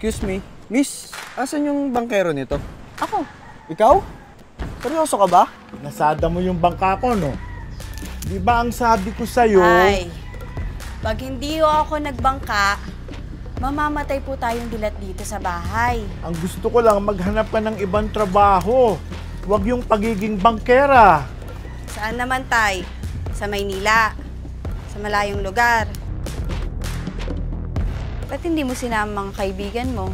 Excuse me. Miss, asan yung bangkero nito? Ako. Ikaw? Seryoso ka ba? Nasada mo yung bangka ko, no? Di ba ang sabi ko sa'yo? Ay, pag hindi ako nagbangka, mamamatay po tayong dilat dito sa bahay. Ang gusto ko lang maghanap ka ng ibang trabaho. Huwag yung pagiging bangkera. Saan naman, Tay? Sa Maynila. Sa malayong lugar. Ba't hindi mo sinama mga kaibigan mo?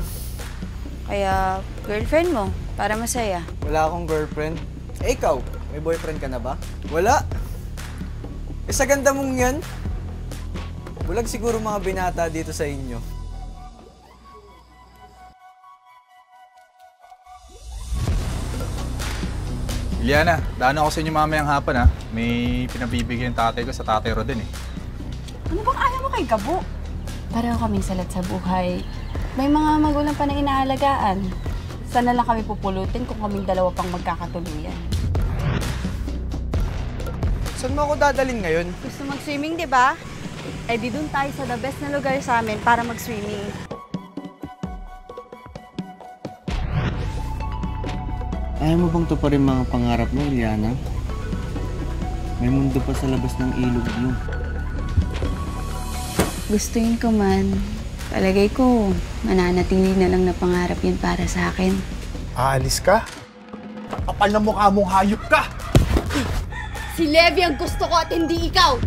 Kaya girlfriend mo, para masaya. Wala akong girlfriend. Eh, ikaw? May boyfriend ka na ba? Wala. Eh, sa ganda mong yan. Bulag siguro mga binata dito sa inyo. Iliana, daan ako sa inyo mamayang hapon ha. May pinabibigyan tatay ko sa tatay Rodin eh. Ano bang ayaw mo kay Gabo? Pareho kaming salat sa buhay. May mga magulang pa na inaalagaan. Sana lang kami pupulutin kung kaming dalawa pang magkakatuluyan. Saan mo ako dadalhin ngayon? Gusto mag-swimming, di ba? Eh di dun tayo sa the best na lugar sa amin para mag-swimming. Ayaw mo bang tuparin mga pangarap mo, Iliana? May mundo pa sa labas ng ilog mo. Gustuin ko man. Palagay ko, mananatili na lang na pangarap yan para sa akin. Aalis ka? Kapal na mukha mong hayop ka! Si Levi ang gusto ko at hindi ikaw!